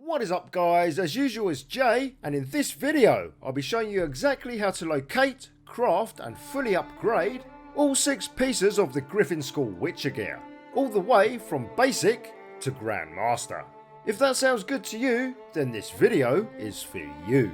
What is up guys, as usual it's Jay, and in this video I'll be showing you exactly how to locate, craft and fully upgrade all 6 pieces of the Griffin School Witcher gear, all the way from basic to Grandmaster. If that sounds good to you, then this video is for you.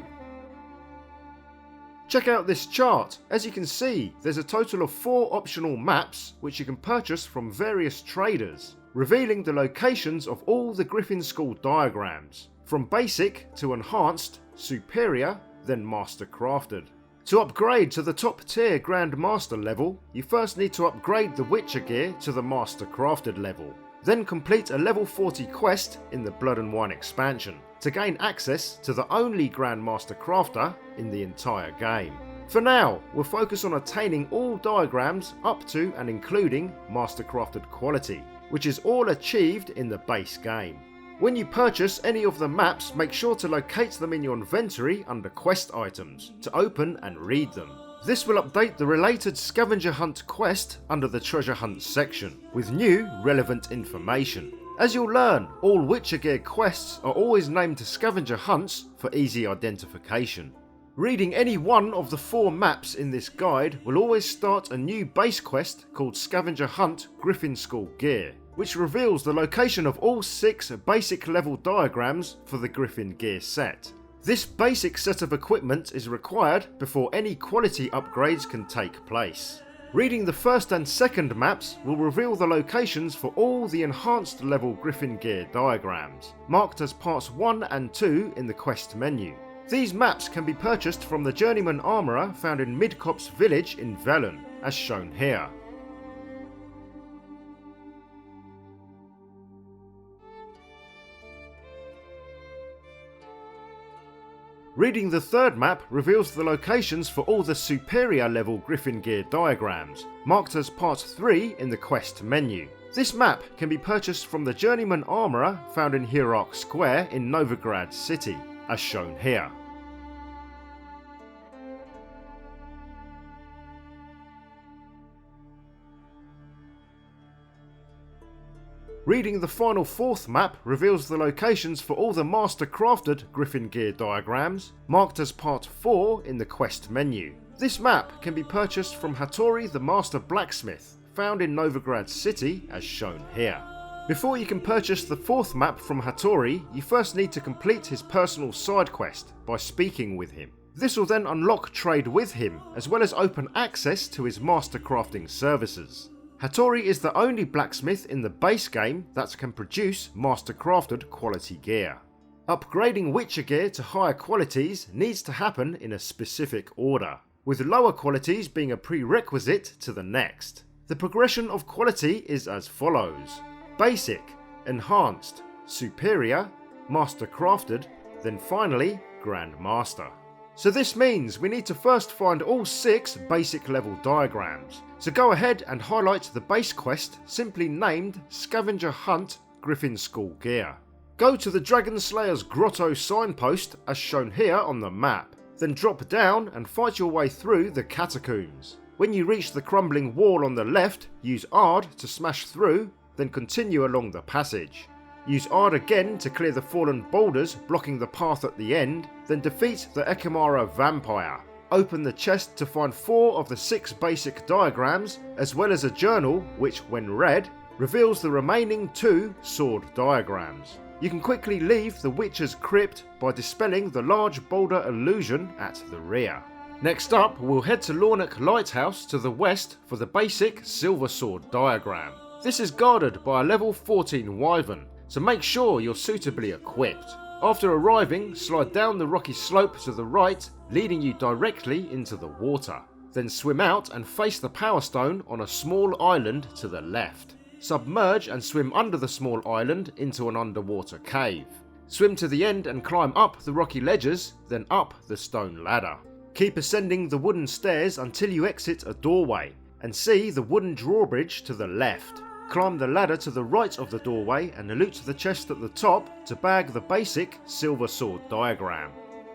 Check out this chart. As you can see, there's a total of 4 optional maps which you can purchase from various traders, revealing the locations of all the Griffin School diagrams, from basic to enhanced, superior, then mastercrafted. To upgrade to the top tier Grandmaster level, you first need to upgrade the Witcher gear to the mastercrafted level, then complete a level 40 quest in the Blood and Wine expansion to gain access to the only Grandmaster crafter in the entire game. For now, we'll focus on attaining all diagrams up to and including mastercrafted quality, which is all achieved in the base game. When you purchase any of the maps, make sure to locate them in your inventory under quest items to open and read them. This will update the related Scavenger Hunt quest under the Treasure Hunt section with new relevant information. As you'll learn, all Witcher gear quests are always named Scavenger Hunts for easy identification. Reading any one of the 4 maps in this guide will always start a new base quest called Scavenger Hunt Griffin School Gear, which reveals the location of all 6 basic level diagrams for the Griffin gear set. This basic set of equipment is required before any quality upgrades can take place. Reading the first and second maps will reveal the locations for all the enhanced level Griffin gear diagrams, marked as parts 1 and 2 in the quest menu. These maps can be purchased from the Journeyman Armourer found in Midcopse Village in Velen, as shown here. Reading the third map reveals the locations for all the superior level Griffin gear diagrams, marked as part 3 in the quest menu. This map can be purchased from the Journeyman Armourer found in Hierarch Square in Novigrad City, as shown here. Reading the final 4th map reveals the locations for all the mastercrafted Griffin gear diagrams, marked as part 4 in the quest menu. This map can be purchased from Hattori the Master Blacksmith, found in Novigrad City, as shown here. Before you can purchase the 4th map from Hattori, you first need to complete his personal side quest by speaking with him. This will then unlock trade with him, as well as open access to his mastercrafting services. Hattori is the only blacksmith in the base game that can produce mastercrafted quality gear. Upgrading Witcher gear to higher qualities needs to happen in a specific order, with lower qualities being a prerequisite to the next. The progression of quality is as follows: basic, enhanced, superior, mastercrafted, then finally Grandmaster. So this means we need to first find all 6 basic level diagrams. So go ahead and highlight the base quest simply named Scavenger Hunt Griffin School Gear. Go to the Dragon Slayer's Grotto signpost as shown here on the map. Then drop down and fight your way through the catacombs. When you reach the crumbling wall on the left, use Ard to smash through, then continue along the passage. Use Ard again to clear the fallen boulders blocking the path at the end, then defeat the Ekimara vampire. Open the chest to find 4 of the 6 basic diagrams, as well as a journal which, when read, reveals the remaining 2 sword diagrams. You can quickly leave the Witcher's Crypt by dispelling the large boulder illusion at the rear. Next up, we'll head to Lornock Lighthouse to the west for the basic Silver Sword diagram. This is guarded by a level 14 Wyvern, so make sure you're suitably equipped. After arriving, slide down the rocky slope to the right, leading you directly into the water. Then swim out and face the Power Stone on a small island to the left. Submerge and swim under the small island into an underwater cave. Swim to the end and climb up the rocky ledges, then up the stone ladder. Keep ascending the wooden stairs until you exit a doorway, and see the wooden drawbridge to the left. Climb the ladder to the right of the doorway and loot the chest at the top to bag the basic Silver Sword diagram.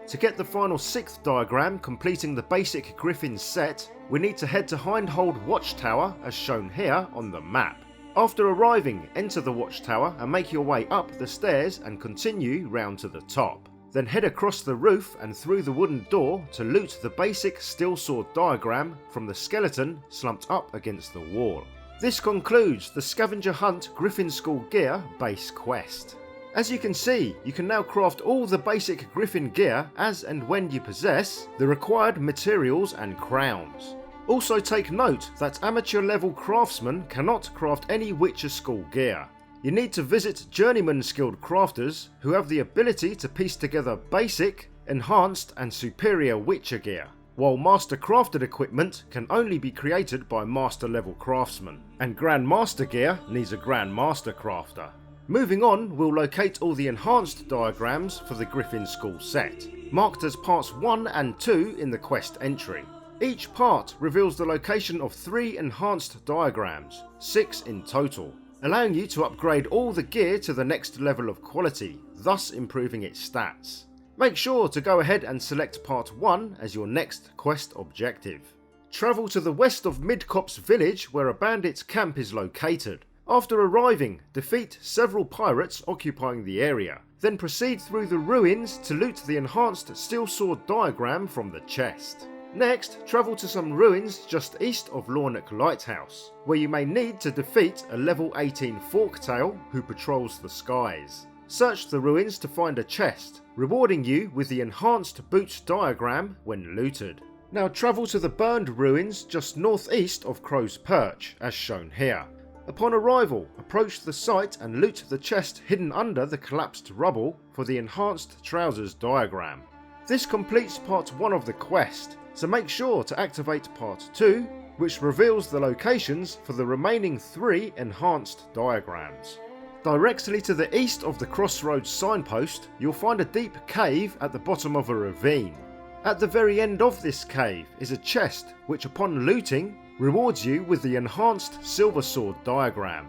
To get the final 6th diagram completing the basic Griffin set, we need to head to Hindhold Watchtower as shown here on the map. After arriving, enter the watchtower and make your way up the stairs and continue round to the top. Then head across the roof and through the wooden door to loot the basic steel sword diagram from the skeleton slumped up against the wall. This concludes the Scavenger Hunt Griffin School Gear base quest. As you can see, you can now craft all the basic Griffin gear as and when you possess the required materials and crowns. Also take note that amateur level craftsmen cannot craft any Witcher School gear. You need to visit journeyman skilled crafters who have the ability to piece together basic, enhanced and superior Witcher gear, while master-crafted equipment can only be created by master level craftsmen, and Grandmaster gear needs a Grandmaster crafter. Moving on, we'll locate all the enhanced diagrams for the Griffin School set, marked as parts 1 and 2 in the quest entry. Each part reveals the location of 3 enhanced diagrams, 6 in total, allowing you to upgrade all the gear to the next level of quality, thus improving its stats. Make sure to go ahead and select part 1 as your next quest objective. Travel to the west of Midcopse village where a bandit's camp is located. After arriving, defeat several pirates occupying the area, then proceed through the ruins to loot the enhanced steel sword diagram from the chest. Next, travel to some ruins just east of Lornock Lighthouse, where you may need to defeat a level 18 Forktail who patrols the skies. Search the ruins to find a chest, rewarding you with the enhanced boots diagram when looted. Now travel to the burned ruins just northeast of Crow's Perch, as shown here. Upon arrival, approach the site and loot the chest hidden under the collapsed rubble for the enhanced trousers diagram. This completes part 1 of the quest, so make sure to activate part 2, which reveals the locations for the remaining 3 enhanced diagrams. Directly to the east of the crossroads signpost, you'll find a deep cave at the bottom of a ravine. At the very end of this cave is a chest which, upon looting, rewards you with the enhanced silver sword diagram.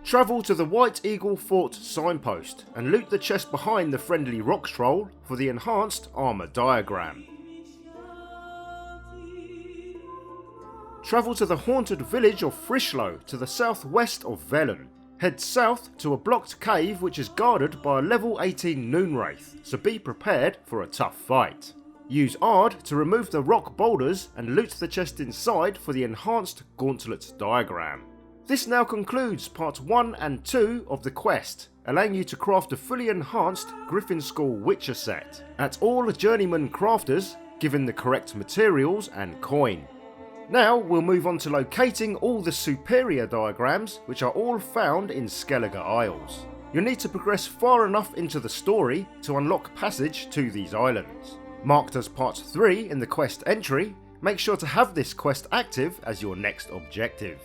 Travel to the White Eagle Fort signpost and loot the chest behind the friendly rock troll for the enhanced armor diagram. Travel to the haunted village of Frishlow to the southwest of Velen. Head south to a blocked cave which is guarded by a level 18 Noonwraith, so be prepared for a tough fight. Use Ard to remove the rock boulders and loot the chest inside for the enhanced gauntlet diagram. This now concludes part 1 and 2 of the quest, allowing you to craft a fully enhanced Griffin School Witcher set at all journeyman crafters given the correct materials and coin. Now we'll move on to locating all the superior diagrams, which are all found in Skellige Isles. You'll need to progress far enough into the story to unlock passage to these islands. Marked as part 3 in the quest entry, make sure to have this quest active as your next objective.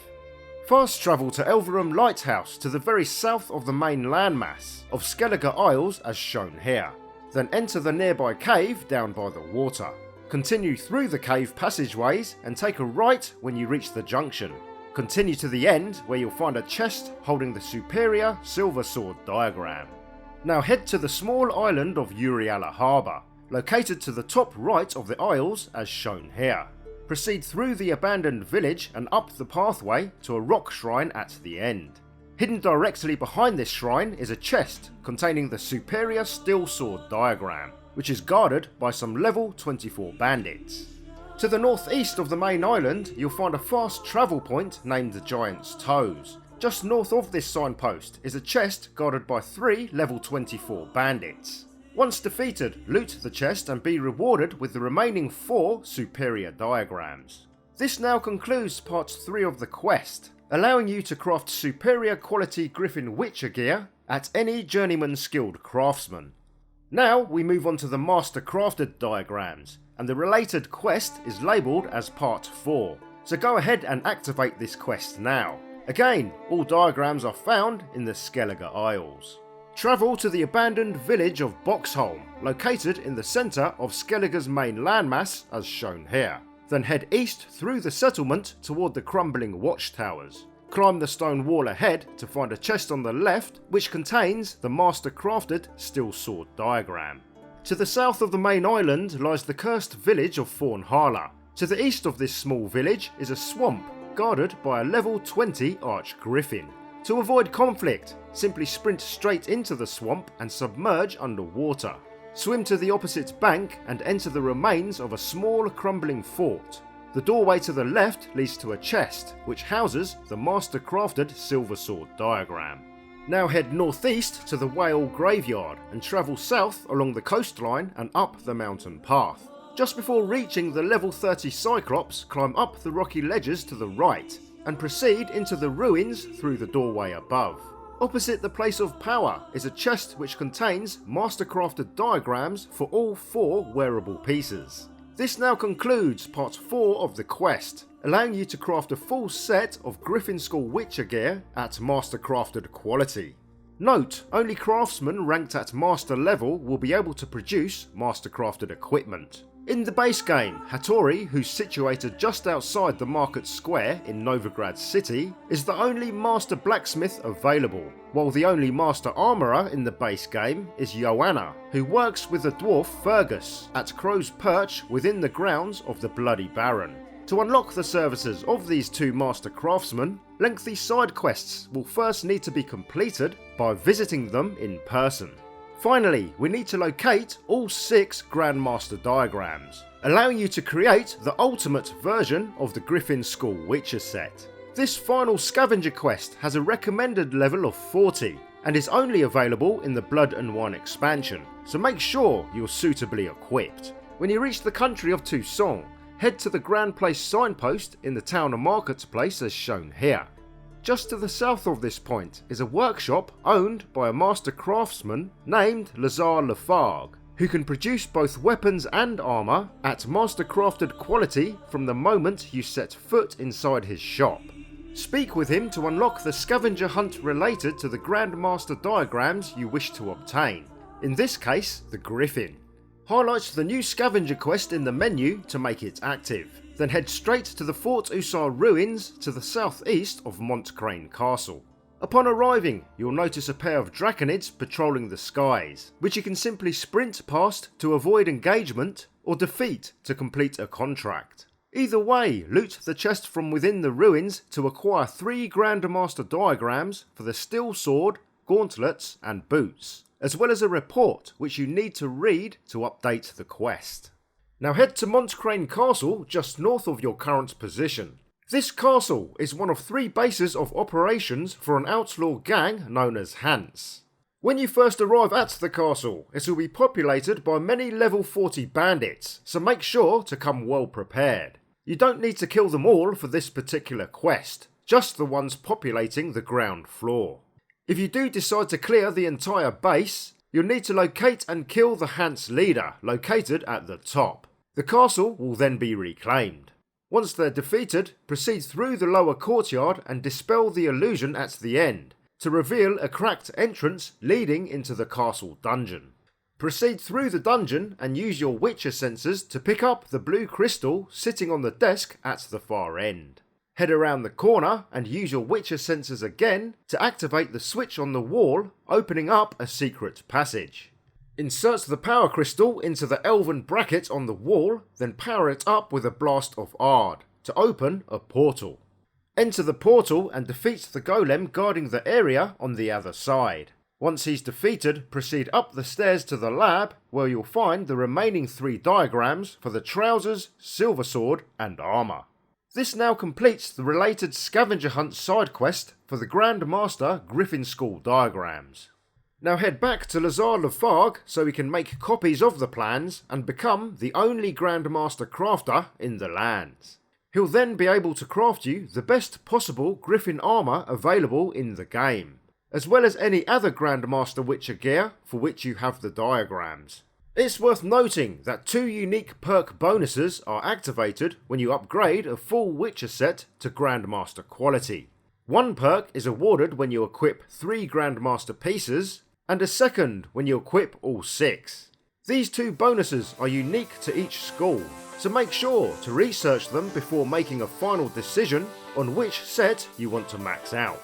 Fast travel to Elverum Lighthouse to the very south of the main landmass of Skellige Isles as shown here. Then enter the nearby cave down by the water. Continue through the cave passageways and take a right when you reach the junction. Continue to the end where you'll find a chest holding the superior silver sword diagram. Now head to the small island of Uriala Harbour, located to the top right of the Isles as shown here. Proceed through the abandoned village and up the pathway to a rock shrine at the end. Hidden directly behind this shrine is a chest containing the superior steel sword diagram, which is guarded by some level 24 bandits. To the northeast of the main island, you'll find a fast travel point named the Giant's Toes. Just north of this signpost is a chest guarded by 3 level 24 bandits. Once defeated, loot the chest and be rewarded with the remaining 4 superior diagrams. This now concludes part 3 of the quest, allowing you to craft superior quality Griffin Witcher gear at any journeyman skilled craftsman. Now we move on to the MASTERCRAFTED diagrams, and the related quest is labelled as part 4, so go ahead and activate this quest now. Again, all diagrams are found in the Skellige Isles. Travel to the abandoned village of Boxholm, located in the centre of Skellige's main landmass as shown here. Then head east through the settlement toward the crumbling watchtowers. Climb the stone wall ahead to find a chest on the left which contains the MASTERCRAFTED steel sword diagram. To the south of the main island lies the cursed village of Thornhala. To the east of this small village is a swamp guarded by a level 20 arch griffin. To avoid conflict, simply sprint straight into the swamp and submerge underwater. Swim to the opposite bank and enter the remains of a small crumbling fort. The doorway to the left leads to a chest, which houses the MASTERCRAFTED silver sword diagram. Now head northeast to the whale graveyard and travel south along the coastline and up the mountain path. Just before reaching the level 30 Cyclops, climb up the rocky ledges to the right and proceed into the ruins through the doorway above. Opposite the place of power is a chest which contains MASTERCRAFTED diagrams for all 4 wearable pieces. This now concludes part 4 of the quest, allowing you to craft a full set of Griffin School Witcher gear at MASTERCRAFTED quality. Note, only craftsmen ranked at master level will be able to produce MASTERCRAFTED equipment. In the base game, Hattori, who's situated just outside the market square in Novigrad City, is the only master blacksmith available, while the only master armourer in the base game is Joanna, who works with the dwarf Fergus at Crow's Perch within the grounds of the Bloody Baron. To unlock the services of these 2 master craftsmen, lengthy side quests will first need to be completed by visiting them in person. Finally, we need to locate all 6 Grandmaster diagrams, allowing you to create the ultimate version of the Griffin School Witcher Set. This final scavenger quest has a recommended level of 40 and is only available in the Blood and Wine expansion, so make sure you're suitably equipped. When you reach the country of Toussaint, head to the Grand Place signpost in the town and marketplace as shown here. Just to the south of this point is a workshop owned by a master craftsman named Lazare Lafargue, who can produce both weapons and armour at MASTERCRAFTED quality from the moment you set foot inside his shop. Speak with him to unlock the scavenger hunt related to the Grandmaster diagrams you wish to obtain, in this case the Griffin. Highlight the new scavenger quest in the menu to make it active. Then head straight to the Fort Ussar ruins to the southeast of Montcrane Castle. Upon arriving, you'll notice a pair of draconids patrolling the skies, which you can simply sprint past to avoid engagement or defeat to complete a contract. Either way, loot the chest from within the ruins to acquire 3 Grandmaster diagrams for the steel sword, gauntlets and boots, as well as a report which you need to read to update the quest. Now head to Montcrane Castle just north of your current position. This castle is one of 3 bases of operations for an outlaw gang known as Hans. When you first arrive at the castle, it will be populated by many level 40 bandits, so make sure to come well prepared. You don't need to kill them all for this particular quest, just the ones populating the ground floor. If you do decide to clear the entire base, you'll need to locate and kill the Hans leader, located at the top. The castle will then be reclaimed. Once they're defeated, proceed through the lower courtyard and dispel the illusion at the end, to reveal a cracked entrance leading into the castle dungeon. Proceed through the dungeon and use your Witcher sensors to pick up the blue crystal sitting on the desk at the far end. Head around the corner and use your Witcher sensors again to activate the switch on the wall, opening up a secret passage. Insert the power crystal into the elven bracket on the wall, then power it up with a blast of Ard to open a portal. Enter the portal and defeat the golem guarding the area on the other side. Once he's defeated, proceed up the stairs to the lab, where you'll find the remaining 3 diagrams for the trousers, silver sword and armour. This now completes the related scavenger hunt side quest for the Grandmaster Griffin School diagrams. Now head back to Lazare Lafargue so we can make copies of the plans and become the only Grandmaster crafter in the lands. He'll then be able to craft you the best possible Griffin armour available in the game, as well as any other Grandmaster Witcher gear for which you have the diagrams. It's worth noting that 2 unique perk bonuses are activated when you upgrade a full Witcher set to Grandmaster quality. One perk is awarded when you equip 3 Grandmaster pieces, and a second when you equip all 6. These 2 bonuses are unique to each school, so make sure to research them before making a final decision on which set you want to max out.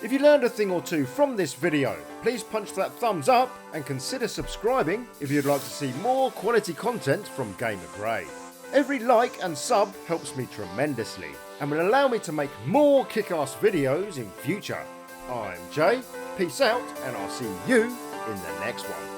If you learned a thing or two from this video, please punch that thumbs up and consider subscribing if you'd like to see more quality content from Gamer Grade. Every like and sub helps me tremendously and will allow me to make more kick-ass videos in future. I'm Jay, peace out, and I'll see you in the next one.